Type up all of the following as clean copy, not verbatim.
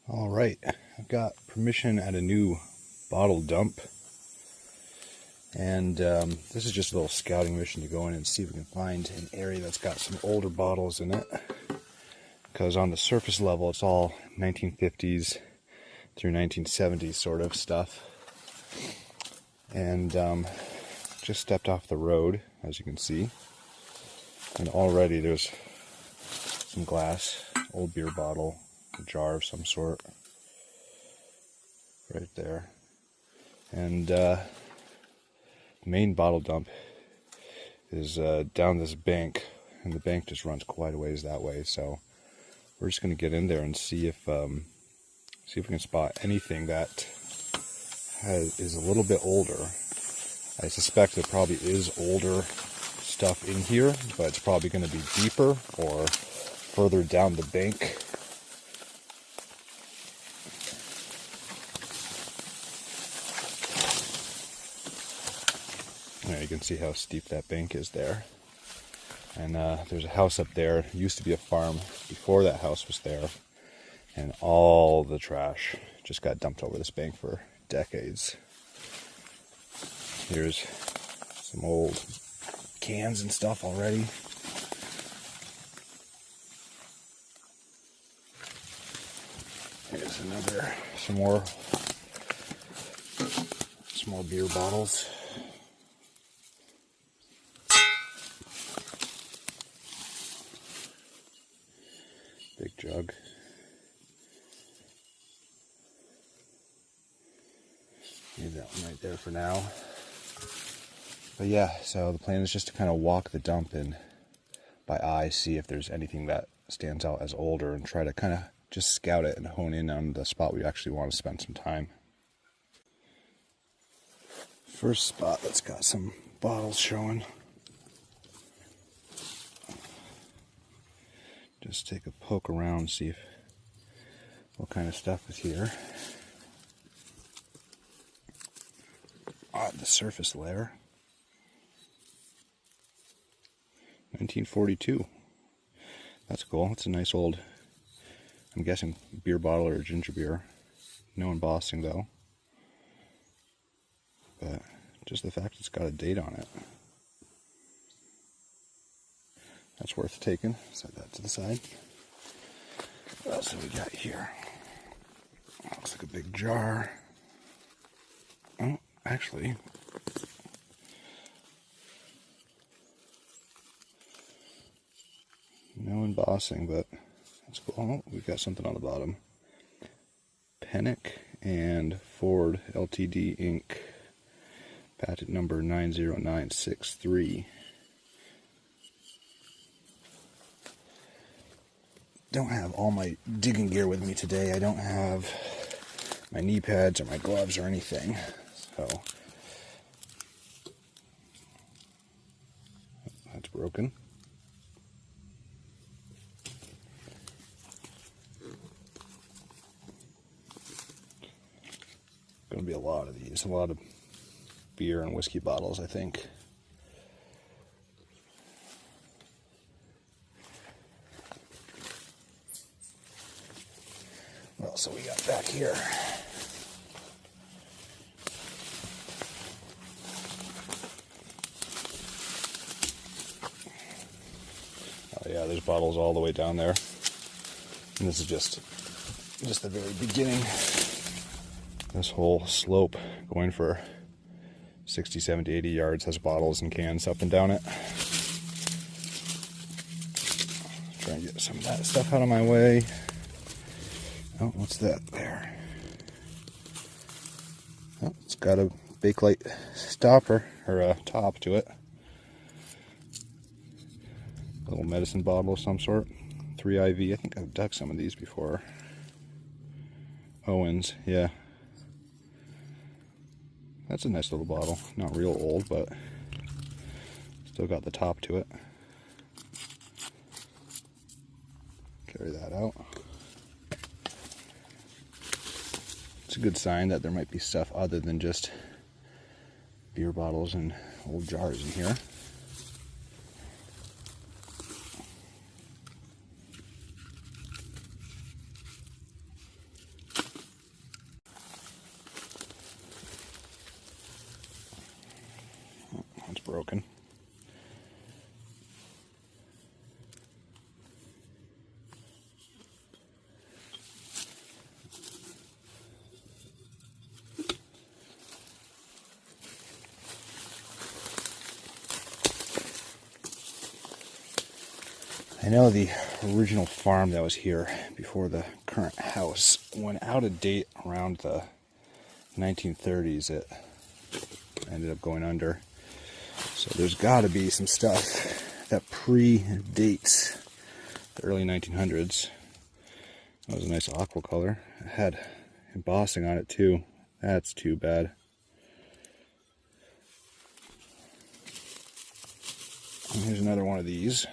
All right, I've got permission at a new bottle dump, and this is just a little scouting mission to go in and see if we can find an area that's got some older bottles in it, because on the surface level it's all 1950s through 1970s sort of stuff. And just stepped off the road, as you can see, and already there's some glass, old beer bottle, a jar of some sort right there. And the main bottle dump is down this bank, and the bank just runs quite a ways that way, so we're just going to get in there and see if we can spot anything that is a little bit older. I suspect there probably is older stuff in here, but it's probably going to be deeper or further down the bank. There, you can see how steep that bank is there. And there's a house up there. It used to be a farm before that house was there. And all the trash just got dumped over this bank for decades. Here's some old cans and stuff already. Here's some more small beer bottles. Big jug. Leave that one right there for now. But yeah, so the plan is just to kind of walk the dump and by eye see if there's anything that stands out as older and try to kind of just scout it and hone in on the spot we actually want to spend some time. First spot that's got some bottles showing. Just take a poke around, see what kind of stuff is here. On the surface layer. 1942. That's cool. That's a nice old, I'm guessing, beer bottle or ginger beer. No embossing though. But just the fact it's got a date on it. That's worth taking. Set that to the side. What else have we got here? Looks like a big jar. Oh, actually, no embossing, but that's cool. Oh, we've got something on the bottom. Pennick and Ford Ltd. Inc. Patent number 90963. Don't have all my digging gear with me today. I don't have my knee pads or my gloves or anything. So that's broken. Going to be a lot of these, a lot of beer and whiskey bottles, I think. What else have we got back here? Oh yeah, there's bottles all the way down there. And this is just the very beginning. This whole slope going for 60, 70, 80 yards has bottles and cans up and down it. Try and get some of that stuff out of my way. Oh, what's that there? Oh, it's got a Bakelite stopper, or a top to it. A little medicine bottle of some sort. 3IV. I think I've dug some of these before. Owens, yeah. That's a nice little bottle. Not real old, but still got the top to it. Carry that out. It's a good sign that there might be stuff other than just beer bottles and old jars in here. broken. I know the original farm that was here before the current house went out of date around the 1930s. It ended up going under. So there's got to be some stuff that predates the early 1900s. That was a nice aqua color. It had embossing on it too. That's too bad. And here's another one of these.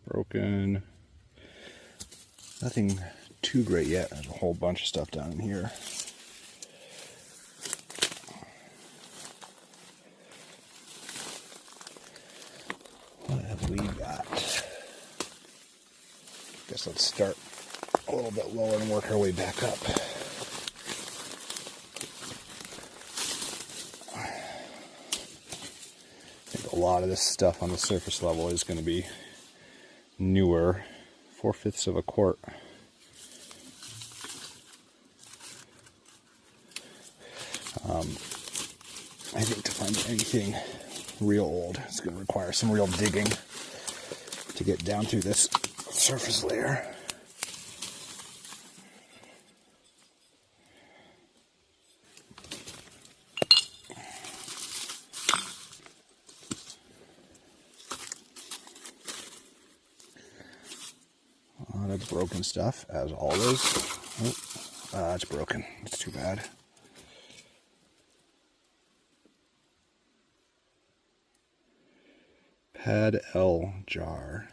Broken. Nothing too great yet. There's a whole bunch of stuff down in here. What have we got? Guess let's start a little bit lower and work our way back up. I think a lot of this stuff on the surface level is going to be newer. 4/5 of a quart. I think to find anything real old, it's going to require some real digging to get down through this surface layer. A lot of broken stuff, as always. Oh, it's broken. It's too bad. Pad L jar.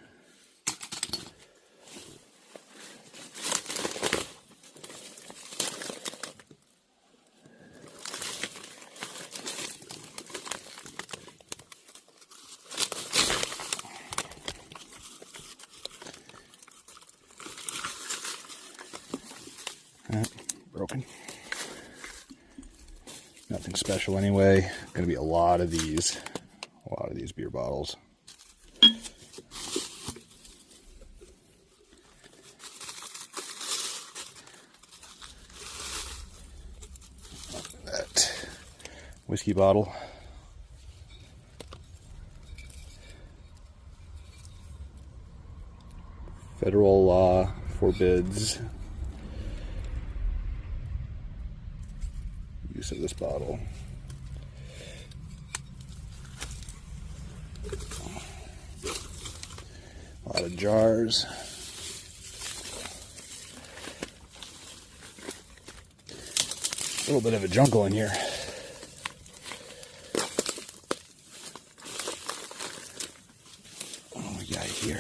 Broken. Nothing special anyway. Gonna be a lot of these beer bottles. That whiskey bottle. Federal law forbids use of this bottle. A lot of jars. A little bit of a jungle in here. What do we got here?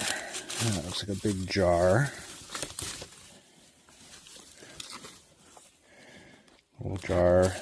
That looks like a big jar. Little jar.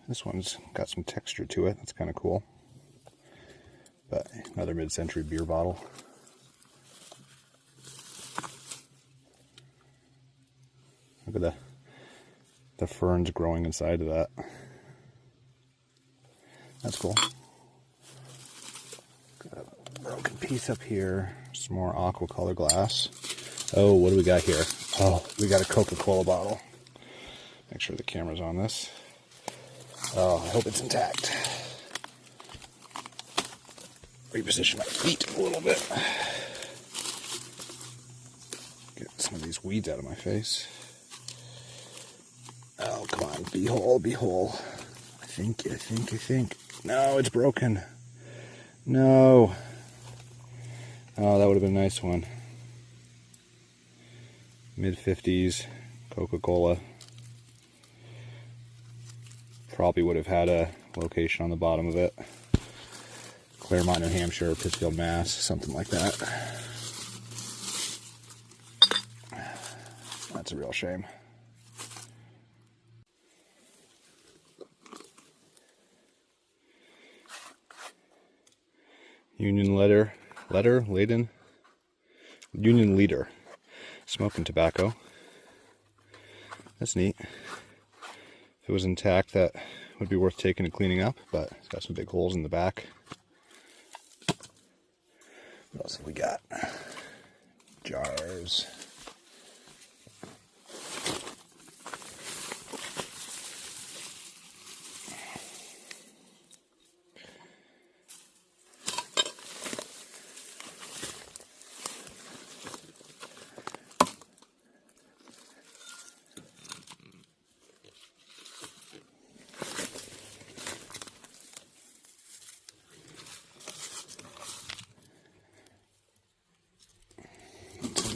This one's got some texture to it. That's kind of cool. But another mid-century beer bottle. Look at the ferns growing inside of that. That's cool. Got a broken piece up here. Some more aqua color glass. Oh, what do we got here? Oh, we got a Coca-Cola bottle. Make sure the camera's on this. Oh, I hope it's intact. Reposition my feet a little bit. Get some of these weeds out of my face. Oh, come on. Be whole, be whole. I think. No, it's broken. No. Oh, that would have been a nice one. Mid-50s, Coca-Cola. Probably would have had a location on the bottom of it. Claremont, New Hampshire, Pittsfield, Mass, something like that. That's a real shame. Union Leader, smoking tobacco. That's neat. If it was intact, that would be worth taking and cleaning up, but it's got some big holes in the back. What else have we got? Jars.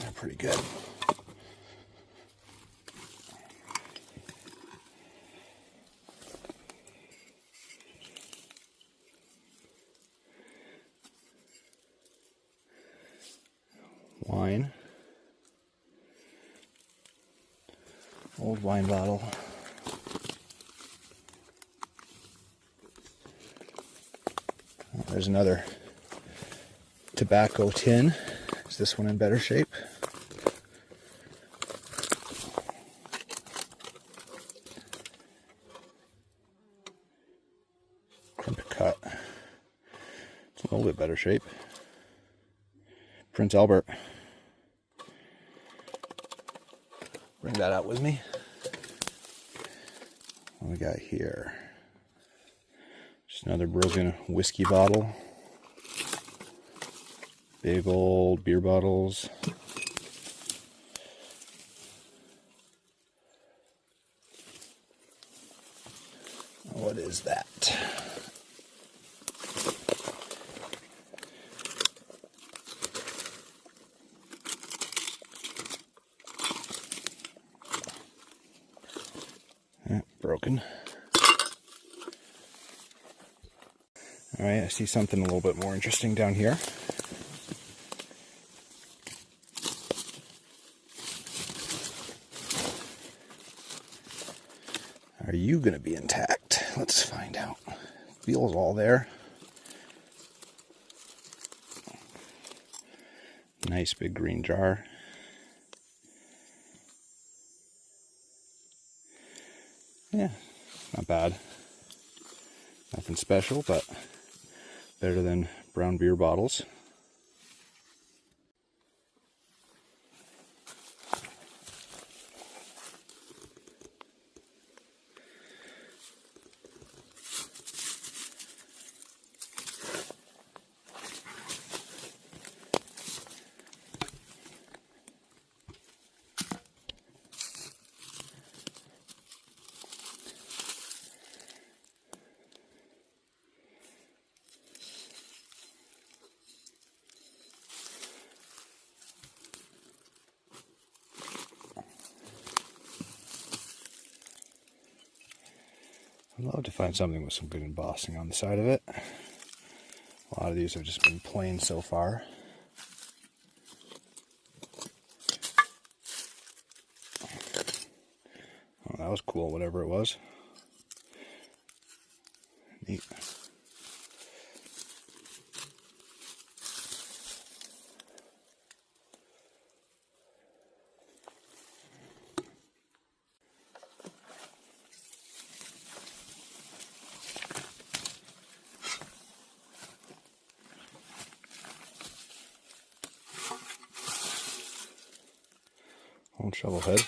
They're pretty good. Wine. Old wine bottle. Oh, there's another tobacco tin. Is this one in better shape? Crimpet cut. It's in a little bit better shape. Prince Albert. Bring that out with me. What we got here? Just another broken whiskey bottle. Big old beer bottles. What is that? Broken. Alright, I see something a little bit more interesting down here. Are you going to be intact? Let's find out. Feels all there. Nice big green jar. Yeah, not bad. Nothing special, but better than brown beer bottles. I'd love to find something with some good embossing on the side of it. A lot of these have just been plain so far. Oh, that was cool, whatever it was. Neat. Old shovel head.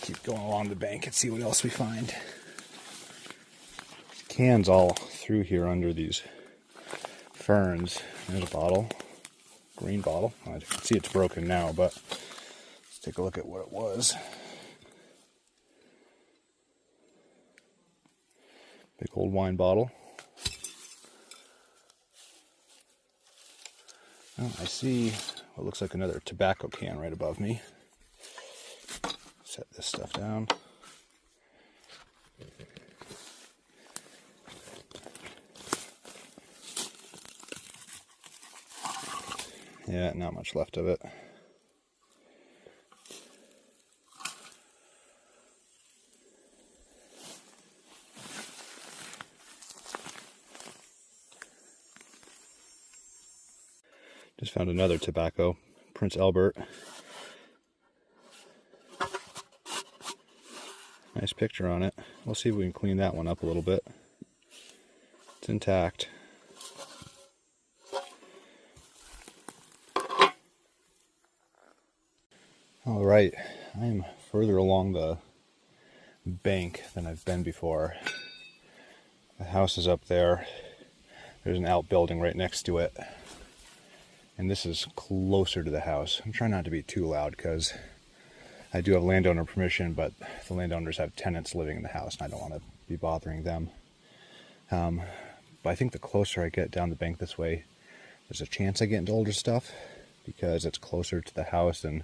Keep going along the bank and see what else we find. Cans all through here under these ferns. There's a bottle. Green bottle. I can see it's broken now, but let's take a look at what it was. Big old wine bottle. Oh, I see what looks like another tobacco can right above me. Set this stuff down. Yeah, not much left of it. Just found another tobacco, Prince Albert. Nice picture on it. We'll see if we can clean that one up a little bit. It's intact. All right, I am further along the bank than I've been before. The house is up there. There's an outbuilding right next to it. And this is closer to the house. I'm trying not to be too loud because I do have landowner permission, but the landowners have tenants living in the house and I don't want to be bothering them. But I think the closer I get down the bank this way, there's a chance I get into older stuff because it's closer to the house and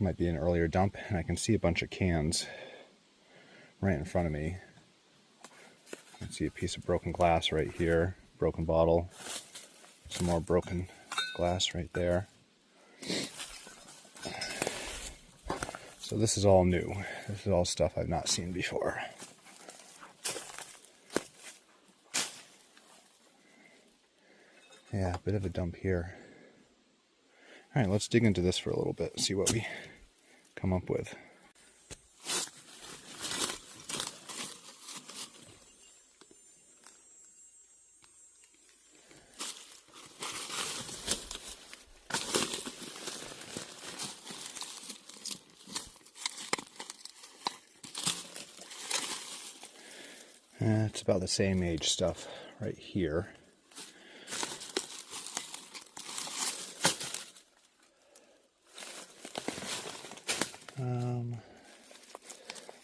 might be an earlier dump. And I can see a bunch of cans right in front of me. I can see a piece of broken glass right here, broken bottle, some more broken glass right there. So this is all new. This is all stuff I've not seen before. Yeah, a bit of a dump here. All right, let's dig into this for a little bit and see what we come up with. It's about the same age stuff right here.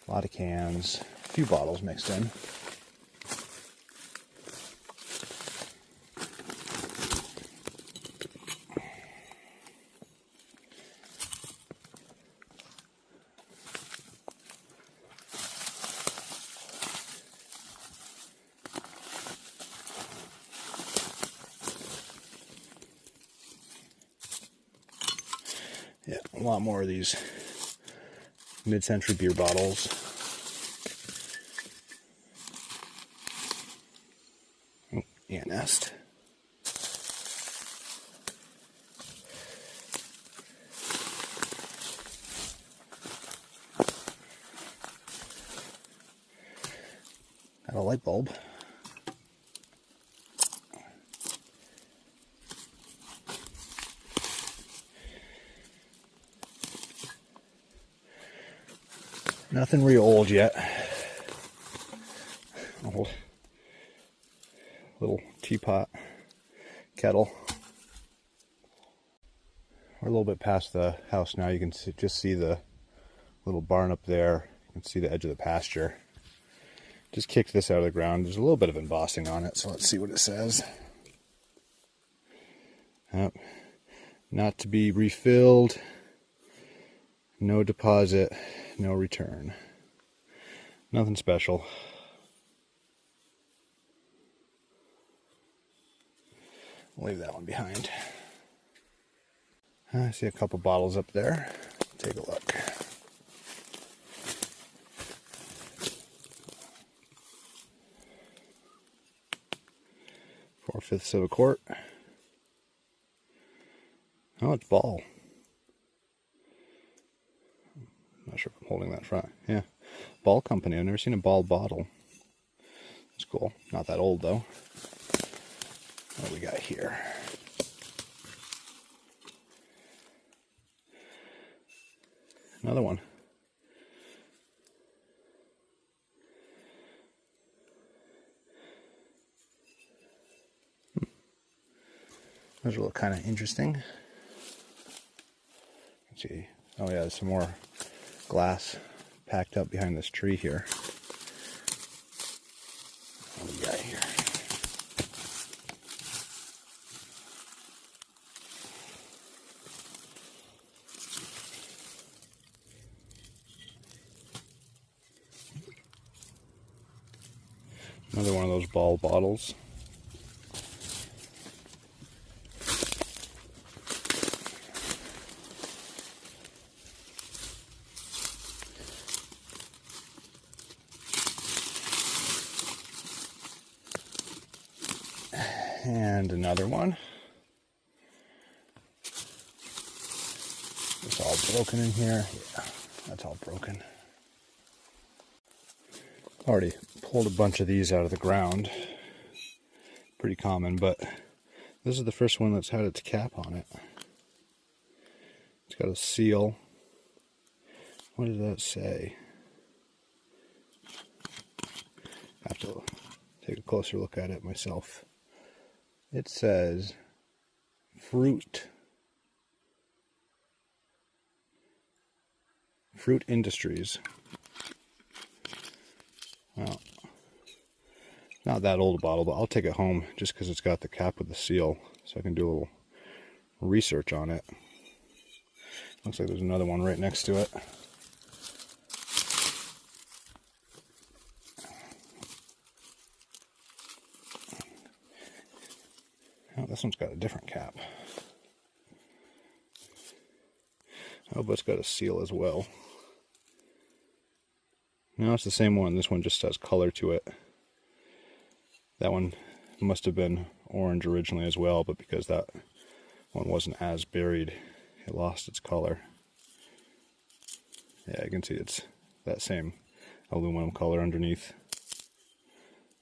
A lot of cans, a few bottles mixed in. Yeah, a lot more of these mid-century beer bottles. Oh, ant nest. Got a light bulb. Nothing real old yet. Old little teapot, kettle. We're a little bit past the house now. You can just see the little barn up there. You can see the edge of the pasture. Just kicked this out of the ground. There's a little bit of embossing on it, so let's see what it says. Yep. Not to be refilled. No deposit. No return. Nothing special. I'll leave that one behind. I see a couple bottles up there. Take a look. Four-fifths of a quart. Oh, it's Ball. Not sure if I'm holding that front. Yeah, Ball Company. I've never seen a Ball bottle. It's cool. Not that old though. What do we got here? Another one. Those look kind of interesting. Let's see. Oh yeah, there's some more glass packed up behind this tree here. those ball bottles. And another one. It's all broken in here. Yeah, that's all broken. Already pulled a bunch of these out of the ground. Pretty common, but this is the first one that's had its cap on it. It's got a seal. What does that say? I have to take a closer look at it myself. It says fruit industries. Well, not that old a bottle, but I'll take it home just because it's got the cap with the seal, so I can do a little research on it. Looks like there's another one right next to it. Oh, this one's got a different cap. Oh, but it's got a seal as well. No, it's the same one. This one just has color to it. That one must have been orange originally as well, but because that one wasn't as buried, it lost its color. Yeah, you can see it's that same aluminum color underneath.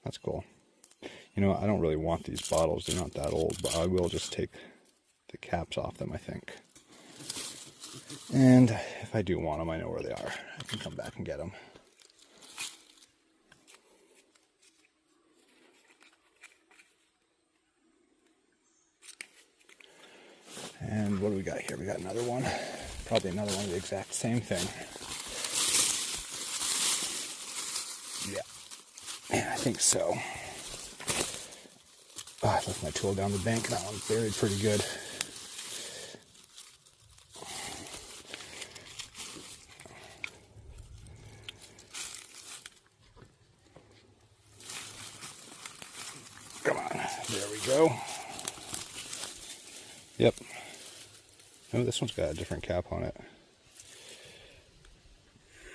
That's cool. You know, I don't really want these bottles. They're not that old, but I will just take the caps off them, I think. And if I do want them, I know where they are. I can come back and get them. And what do we got here? We got another one. Probably another one of the exact same thing. Yeah, I think so. Oh, I left my tool down the bank. That one's buried pretty good. Come on. There we go. Yep. Oh, this one's got a different cap on it.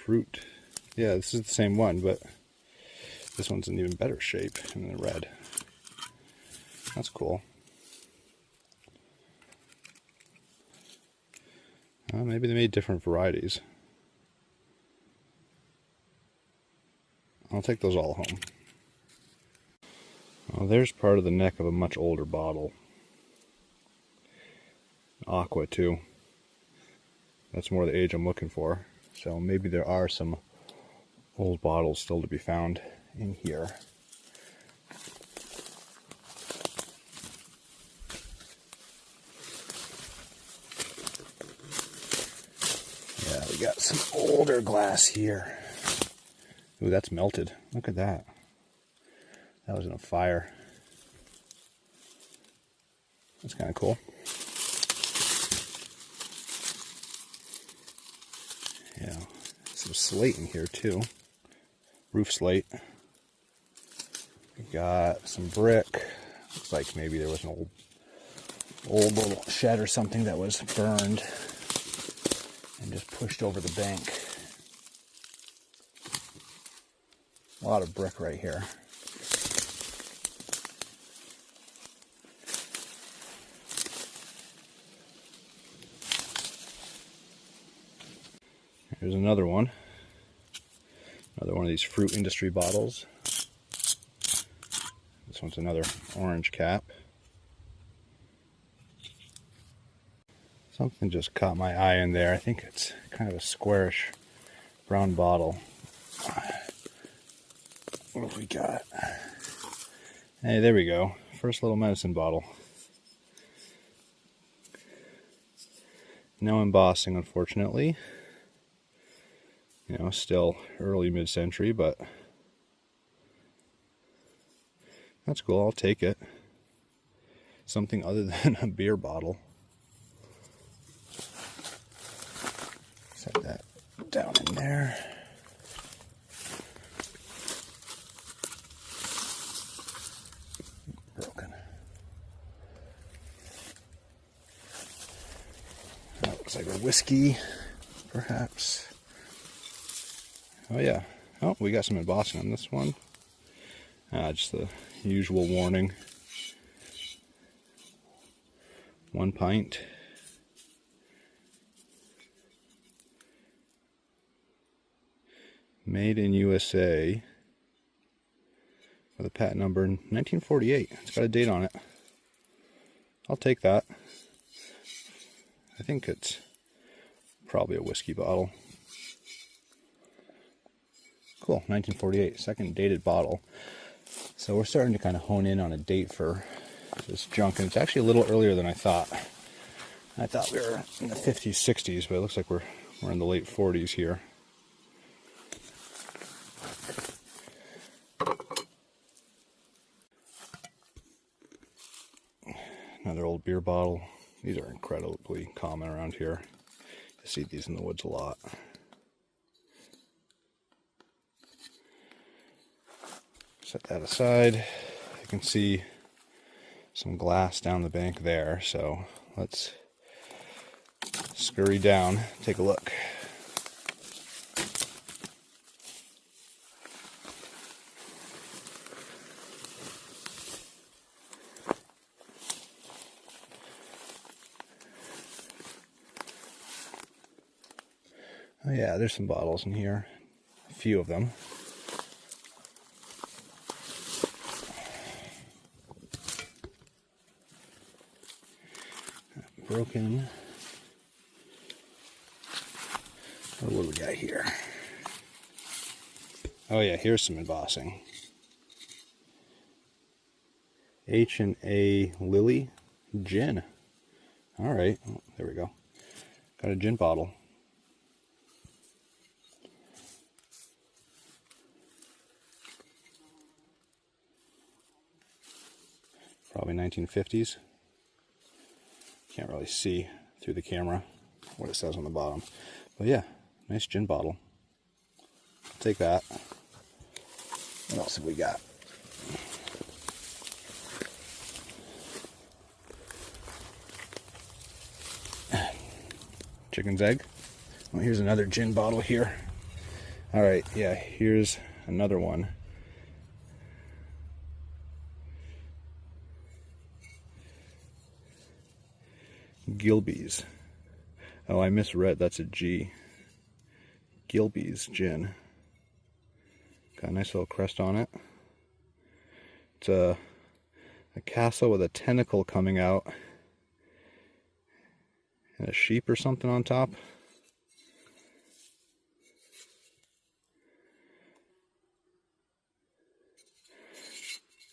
Fruit. Yeah, this is the same one, but this one's in even better shape in the red. That's cool. Maybe they made different varieties. I'll take those all home. Well, there's part of the neck of a much older bottle. Aqua too. That's more the age I'm looking for. So maybe there are some old bottles still to be found in here. Yeah, we got some older glass here. Ooh, that's melted. Look at that. That was in a fire. That's kind of cool. Yeah, some slate in here too. Roof slate. We got some brick. Looks like maybe there was an old little shed or something that was burned and just pushed over the bank. A lot of brick right here. Here's another one. Another one of these fruit industry bottles. This one's another orange cap. Something just caught my eye in there. I think it's kind of a squarish brown bottle. What have we got? Hey, there we go. First little medicine bottle. No embossing, unfortunately. You know, still early mid-century, but that's cool. I'll take it. Something other than a beer bottle. Set that down in there. Looks like a whiskey, perhaps. Oh yeah. Oh, we got some embossing on this one. Just the usual warning. 1 pint. Made in USA. With a patent number 1948. It's got a date on it. I'll take that. I think it's probably a whiskey bottle. Cool, 1948, second dated bottle. So we're starting to kind of hone in on a date for this junk, and it's actually a little earlier than I thought. I thought we were in the 50s, 60s, but it looks like we're in the late 40s here. Another old beer bottle. These are incredibly common around here. You see these in the woods a lot. Set that aside. You can see some glass down the bank there, so let's scurry down, take a look. Oh yeah, there's some bottles in here, a few of them. Broken. Oh, what do we got here? Oh yeah, here's some embossing. H&A Lily Gin. All right, oh, there we go. Got a gin bottle. Probably 1950s. Can't really see through the camera what it says on the bottom. But yeah, nice gin bottle. I'll take that. What else have we got? Chicken's egg. Well, here's another gin bottle here. All right, yeah, here's another one. Gilbey's. Oh, I misread. That's a G. Gilbey's gin. Got a nice little crest on it. It's a castle with a tentacle coming out and a sheep or something on top.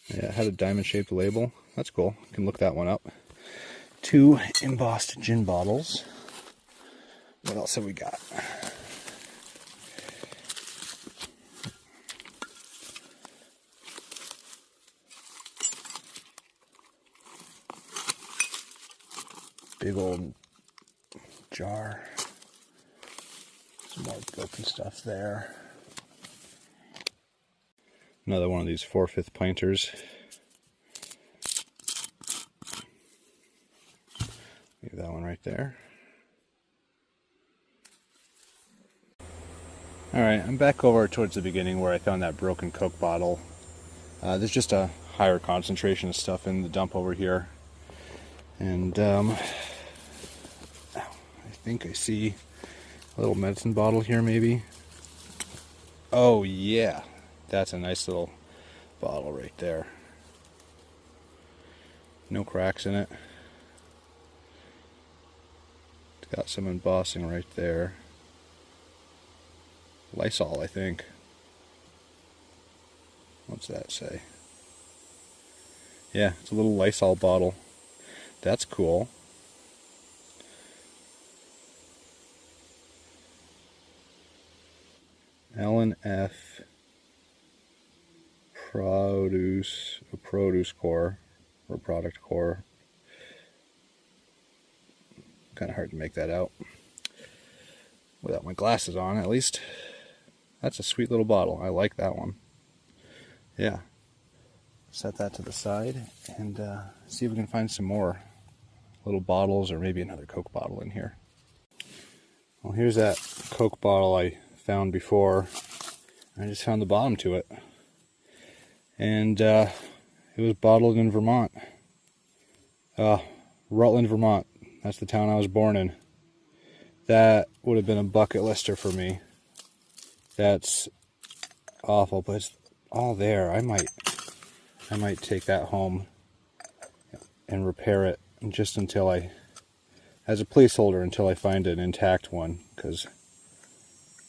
Yeah, it had a diamond-shaped label. That's cool. You can look that one up. 2 embossed gin bottles. What else have we got? Big old jar. Some more broken stuff there. Another one of these 4/5 pinters. Leave that one right there. Alright, I'm back over towards the beginning where I found that broken Coke bottle. There's just a higher concentration of stuff in the dump over here. And I think I see a little medicine bottle here maybe. Oh yeah, that's a nice little bottle right there. No cracks in it. It's got some embossing right there. Lysol, I think. What's that say? Yeah, it's a little Lysol bottle. That's cool. L&F Produce Core or Product Core. Kind of hard to make that out without my glasses on, at least. That's a sweet little bottle. I like that one. Yeah. Set that to the side and see if we can find some more little bottles or maybe another Coke bottle in here. Well, here's that Coke bottle I found before. I just found the bottom to it. And it was bottled in Vermont. Rutland, Vermont. That's the town I was born in. That would have been a bucket lister for me. That's awful, but it's all there. I might take that home and repair it just until as a placeholder until I find an intact one, because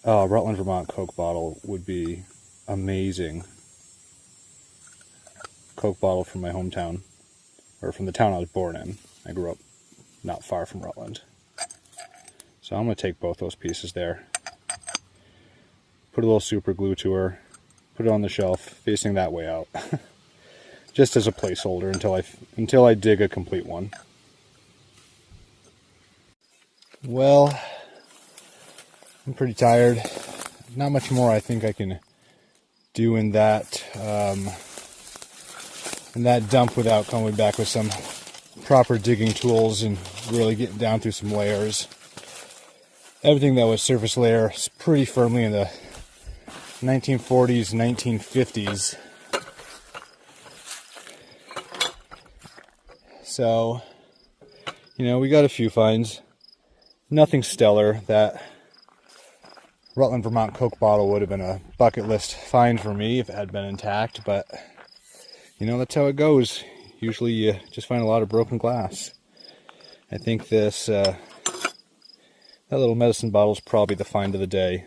Rutland, Vermont Coke bottle would be amazing. Coke bottle from my hometown, or from the town I was born in. I grew up not far from Rutland. So I'm going to take both those pieces there, put a little super glue to her, put it on the shelf facing that way out, just as a placeholder until I dig a complete one. Well, I'm pretty tired. Not much more I think I can do in that dump without coming back with some proper digging tools and really getting down through some layers. Everything that was surface layer is pretty firmly in the 1940s, 1950s. So, we got a few finds. Nothing stellar. That Rutland, Vermont Coke bottle would have been a bucket list find for me if it had been intact, but that's how it goes. Usually you just find a lot of broken glass. I think that little medicine bottle is probably the find of the day.